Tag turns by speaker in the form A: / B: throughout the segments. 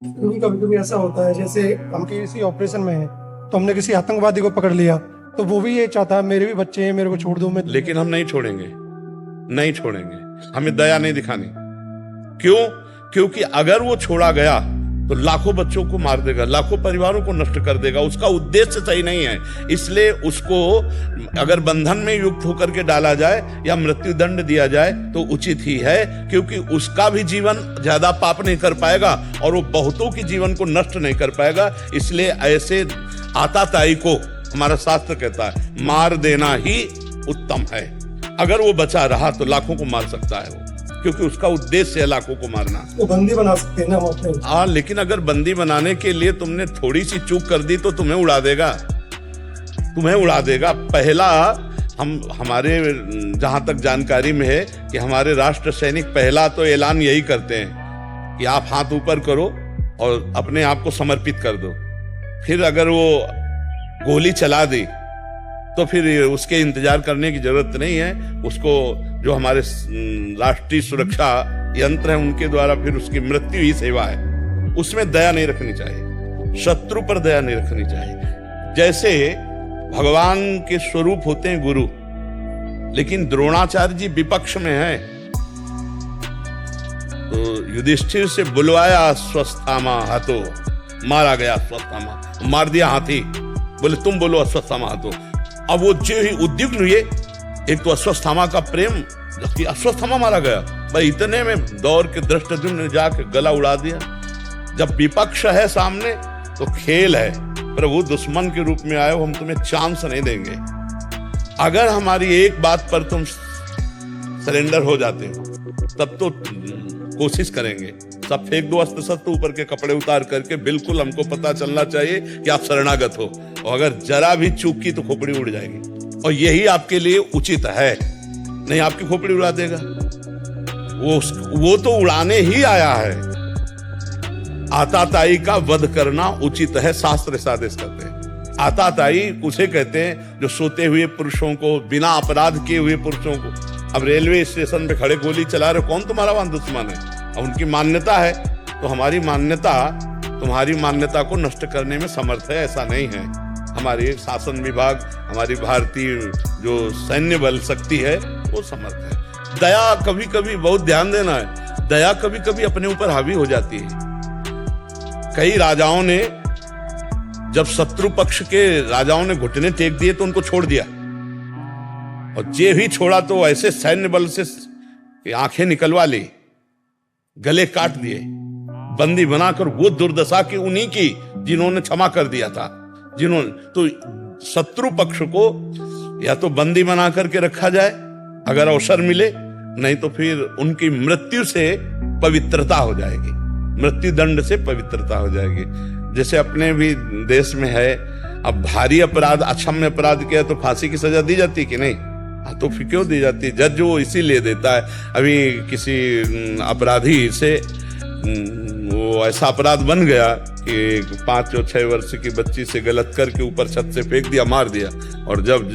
A: क्योंकि कभी कभी ऐसा होता है, जैसे हम किसी ऑपरेशन में हैं तो हमने किसी आतंकवादी को पकड़ लिया, तो वो भी ये चाहता है मेरे भी बच्चे हैं, मेरे को छोड़ दो। मैं
B: लेकिन हम नहीं छोड़ेंगे, नहीं छोड़ेंगे। हमें दया नहीं दिखानी। क्यों? क्योंकि अगर वो छोड़ा गया तो लाखों बच्चों को मार देगा, लाखों परिवारों को नष्ट कर देगा। उसका उद्देश्य सही नहीं है। इसलिए उसको अगर बंधन में युक्त होकर के डाला जाए या मृत्यु दंड दिया जाए तो उचित ही है, क्योंकि उसका भी जीवन ज्यादा पाप नहीं कर पाएगा और वो बहुतों के जीवन को नष्ट नहीं कर पाएगा। इसलिए ऐसे आताताई को हमारा शास्त्र कहता है मार देना ही उत्तम है। अगर वो बचा रहा तो लाखों को मार सकता है वो, क्योंकि उसका उद्देश्य है लाखों को मारना।
A: तो बंदी बना सकते हैं ना हम अपने।
B: हाँ, लेकिन अगर बंदी बनाने के लिए तुमने थोड़ी सी चूक कर दी तो तुम्हें उड़ा देगा, तुम्हें उड़ा देगा। पहला हमारे जहां तक जानकारी में है कि हमारे राष्ट्र सैनिक पहला तो ऐलान यही करते हैं कि आप हाथ ऊपर करो और अपने आप को समर्पित कर दो। फिर अगर वो गोली चला दी तो फिर उसके इंतजार करने की जरूरत नहीं है। उसको जो हमारे राष्ट्रीय सुरक्षा यंत्र है उनके द्वारा फिर उसकी मृत्यु ही सेवा है। उसमें दया नहीं रखनी चाहिए, शत्रु पर दया नहीं रखनी चाहिए। जैसे भगवान के स्वरूप होते हैं गुरु, लेकिन द्रोणाचार्य जी विपक्ष में है तो युधिष्ठिर से बुलवाया अश्वत्थामा हाथों, मारा गया अश्वत्थामा, मार दिया हाथी। बोले तुम बोलो अश्वत्थामा हाथों। अब वो जो ही उद्विग्न हुए, एक तो अश्वत्थामा का प्रेम, जबकि अश्वत्थामा मारा गया, भाई इतने में दौड़ के धृष्टद्युम्न ने जाके गला उड़ा दिया। जब विपक्ष है सामने तो खेल है, प्रभु दुश्मन के रूप में आए हो, हम तुम्हें चांस नहीं देंगे। अगर हमारी एक बात पर तुम सरेंडर हो जाते हो तब तो कोशिश करेंगे, सब फेंक दो अस्त्र शस्त्र, ऊपर के कपड़े उतार करके। बिल्कुल हमको पता चलना चाहिए कि आप शरणागत हो, और अगर जरा भी चूक की तो खोपड़ी उड़ जाएगी, और यही आपके लिए उचित है। नहीं आपकी खोपड़ी उड़ा देगा, वो तो उड़ाने ही आया है। आताताई का वध करना उचित है, शास्त्र ऐसा आदेश करते हैं। आताताई उसे कहते हैं जो सोते हुए पुरुषों को, बिना अपराध किए हुए पुरुषों को, अब रेलवे स्टेशन पे खड़े गोली चला रहे, कौन तुम्हारा वहां दुश्मन है? अब उनकी मान्यता है तो हमारी मान्यता तुम्हारी मान्यता को नष्ट करने में समर्थ है, ऐसा नहीं है। हमारे शासन विभाग, हमारी भारतीय जो सैन्य बल शक्ति है वो समर्थ है। दया कभी कभी, बहुत ध्यान देना है, दया कभी कभी अपने ऊपर हावी हो जाती है। कई राजाओं ने, जब शत्रु पक्ष के राजाओं ने घुटने टेक दिए तो उनको छोड़ दिया, और जे भी छोड़ा तो ऐसे सैन्य बल से आंखें निकलवा ली, गले काट दिए, बंदी बनाकर। वो दुर्दशा की उन्हीं की जिन्होंने क्षमा कर दिया था, जिन्होंने। तो शत्रु पक्ष को या तो बंदी बना करके रखा जाए अगर अवसर मिले, नहीं तो फिर उनकी मृत्यु से पवित्रता हो जाएगी, मृत्यु दंड से पवित्रता हो जाएगी। जैसे अपने भी देश में है, अब भारी अपराध, अक्षम्य अपराध किया तो फांसी की सजा दी जाती कि नहीं? तो फिर क्यों दी जाती है? जज वो इसीलिए देता है। अभी किसी अपराधी से वो ऐसा अपराध बन गया कि 5 और 6 वर्ष की बच्ची से गलत करके ऊपर छत से फेंक दिया, मार दिया। और जब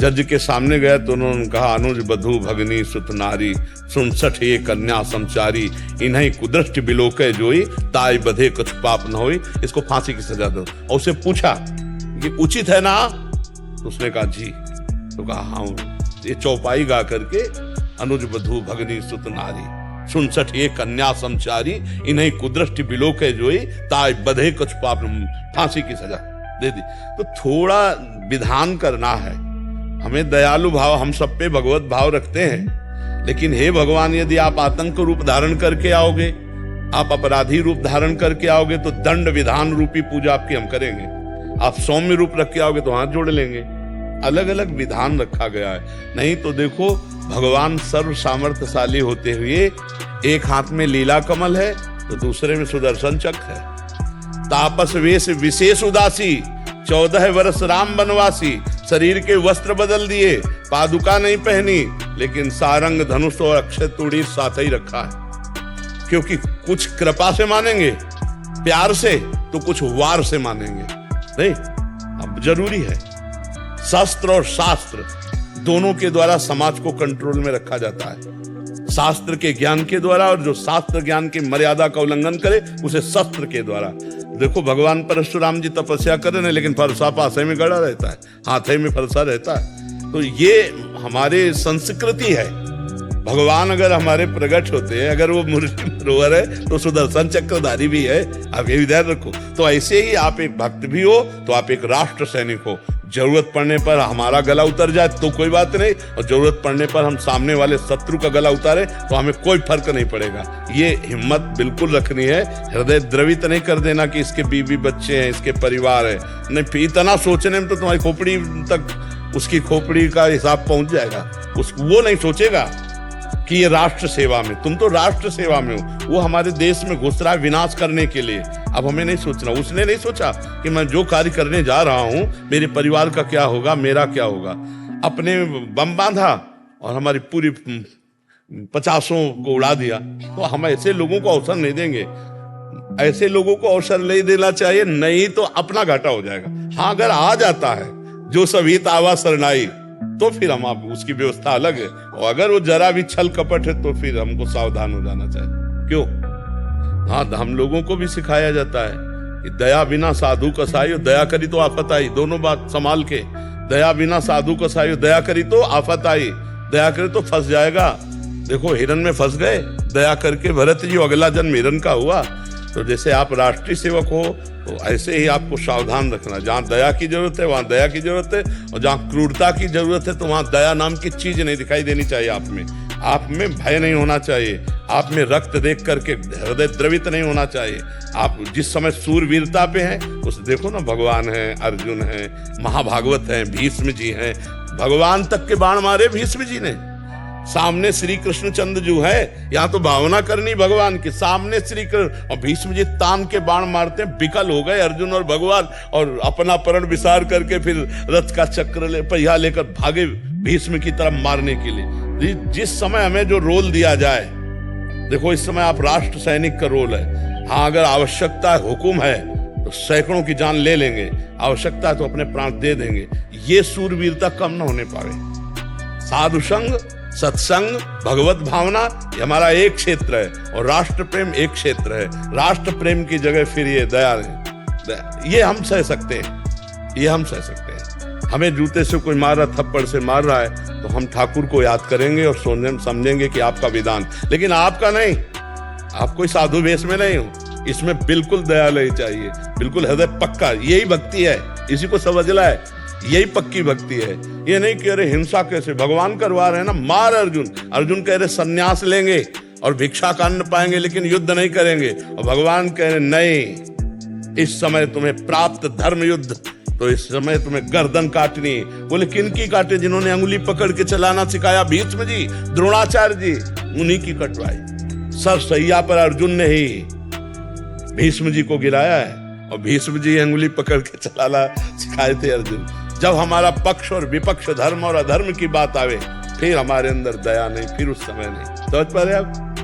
B: जज के सामने गया तो उन्होंने कहा, अनुज बधू भगनी सुत नारी, 67 ये कन्या समचारी, इन्हीं कुदृष्टि बिलोके जोई, ताई बधे कुछ पाप न होई, इसको फांसी की सजा दो। और उसे पूछा कि उचित है ना? तो उसने कहा जी। तो कहा हाँ, ये चौपाई गा करके, अनुज बधू भगनी सुत नारी, 67 ये कन्या समचारी, इन्हीं कुदृष्टि बिलोके जोई, ताई बधे कुछ पाप, फांसी की सजा दे दी। तो थोड़ा विधान करना है हमें। दयालु भाव, हम सब पे भगवत भाव रखते हैं, लेकिन हे भगवान, यदि आप आतंक रूप धारण करके आओगे, आप अपराधी रूप धारण करके आओगे तो दंड विधान रूपी पूजा आपकी हम करेंगे। आप सौम्य रूप रख के आओगे तो हाथ जोड़ लेंगे। अलग अलग विधान रखा गया है। नहीं तो देखो, भगवान सर्व सामर्थ्यशाली होते हुए एक हाथ में लीला कमल है तो दूसरे में सुदर्शन चक्र है। तापस वेश विशेष उदासी, 14 वर्ष राम बनवासी, शरीर के वस्त्र बदल दिए, पादुका नहीं पहनी, लेकिन सारंग धनुष और अक्षय तूड़ी साथ ही रखा है। क्योंकि कुछ कृपा से मानेंगे, प्यार से, तो कुछ वार से मानेंगे। नहीं, अब जरूरी है शस्त्र और शास्त्र दोनों के द्वारा समाज को कंट्रोल में रखा जाता है। शास्त्र के ज्ञान के द्वारा, और जो शास्त्र ज्ञान की मर्यादा का उल्लंघन करे उसे शस्त्र के द्वारा। देखो भगवान परशुराम जी तपस्या कर रहे हैं, लेकिन फरसा पासे में गड़ा रहता है, हाथे में फरसा रहता है। तो ये हमारे संस्कृति है। भगवान अगर हमारे प्रकट होते हैं, अगर वो मुरली मरोवर है तो सुदर्शन चक्रधारी भी है, आप ये भी ध्यान रखो। तो ऐसे ही आप एक भक्त भी हो तो आप एक राष्ट्र सैनिक हो। जरूरत पड़ने पर हमारा गला उतर जाए तो कोई बात नहीं, और जरूरत पड़ने पर हम सामने वाले शत्रु का गला उतारे तो हमें कोई फर्क नहीं पड़ेगा। ये हिम्मत बिल्कुल रखनी है। हृदय द्रवित नहीं कर देना कि इसके बीवी बच्चे हैं, इसके परिवार है, नहीं। इतना सोचने में तो तुम्हारी खोपड़ी तक, उसकी खोपड़ी का हिसाब पहुंच जाएगा। वो नहीं सोचेगा कि ये राष्ट्र सेवा में, तुम तो राष्ट्र सेवा में हो। वो हमारे देश में घुस रहा है विनाश करने के लिए। अब हमें नहीं सोचना। उसने नहीं सोचा कि मैं जो कार्य करने जा रहा हूं मेरे परिवार का क्या होगा, मेरा क्या होगा। अपने बम बांधा और हमारी पूरी 50 को उड़ा दिया। तो हम ऐसे लोगों को अवसर नहीं देंगे। ऐसे लोगों को अवसर नहीं देना चाहिए, नहीं तो अपना घाटा हो जाएगा। हाँ, अगर आ जाता है जो सभी तावा शरणाई तो फिर हम आप उसकी व्यवस्था अलग है। और अगर वो जरा भी छल कपट है तो फिर हमको सावधान हो जाना चाहिए। क्यों? हाँ, हम लोगों को भी सिखाया जाता है कि दया बिना साधु कसाई, दया करी तो आफत आई। दोनों बात संभाल के। दया बिना साधु कसाई, दया करी तो आफत आई, दया करे तो फंस जाएगा। देखो हिरन में फंस गए, दया करके भरत जी अगला जन्म हिरन का हुआ। तो जैसे आप राष्ट्रीय सेवक हो तो ऐसे ही आपको सावधान रखना। जहाँ दया की जरूरत है वहाँ दया की जरूरत है, और जहाँ क्रूरता की जरूरत है तो वहाँ दया नाम की चीज नहीं दिखाई देनी चाहिए आप में। आप में भय नहीं होना चाहिए, आप में रक्त देख करके हृदय द्रवित नहीं होना चाहिए। आप जिस समय सूरवीरता पे हैं उस देखो ना, भगवान है, अर्जुन है, महाभागवत है, भीष्म जी हैं। भगवान तक के बाण मारे भीष्म जी ने। सामने श्री कृष्ण चंद्र जो है, यहाँ तो भावना करनी भगवान की, सामने श्री कृष्ण और भीष्म जी तान के बाण मारते हैं। विकल हो गए अर्जुन और भगवान, और अपना प्रण विसार करके फिर रथ का चक्र पहिया लेकर भागे भीष्म की तरफ मारने के लिए। जिस समय हमें जो रोल दिया जाए, देखो इस समय आप राष्ट्र सैनिक का रोल है। हाँ, अगर आवश्यकता है, हुकुम है तो सैकड़ों की जान ले लेंगे, आवश्यकता है तो अपने प्राण दे देंगे। ये सूरवीरता कम न होने पावे। साधु संग, सत्संग, भगवत भावना ये हमारा एक क्षेत्र है, और राष्ट्र प्रेम एक क्षेत्र है। राष्ट्र प्रेम की जगह फिर ये दया है, ये हम सह सकते हैं, ये हम सह सकते हैं। हमें जूते से कोई मार रहा, थप्पड़ से मार रहा है तो हम ठाकुर को याद करेंगे और समझेंगे कि आपका विधान, लेकिन आपका नहीं। आप कोई साधु वेश में नहीं हो। इसमें बिल्कुल दया नहीं चाहिए, बिल्कुल हृदय पक्का। यही भक्ति है, इसी को समझना है, यही पक्की भक्ति है। ये नहीं कि अरे हिंसा कैसे, भगवान करवा रहे हैं ना, मार अर्जुन। अर्जुन कह रहे संन्यास लेंगे और भिक्षा का अन्न पाएंगे लेकिन युद्ध नहीं करेंगे, और भगवान कह रहे नहीं, इस समय तुम्हें प्राप्त धर्म युद्ध, तो इस समय तुम्हें गर्दन काटनी। बोले किन की काटे? जिन्होंने अंगुली पकड़ के चलाना सिखाया, भीष्म जी, द्रोणाचार्य जी, उन्हीं की कटवाई। सर सैया पर अर्जुन ने ही भीष्म जी को गिराया है, और भीष्म जी अंगुली पकड़ के चलाना सिखाए थे अर्जुन। जब हमारा पक्ष और विपक्ष, धर्म और अधर्म की बात आवे, फिर हमारे अंदर दया नहीं, फिर उस समय नहीं। समझ पा रहे आप?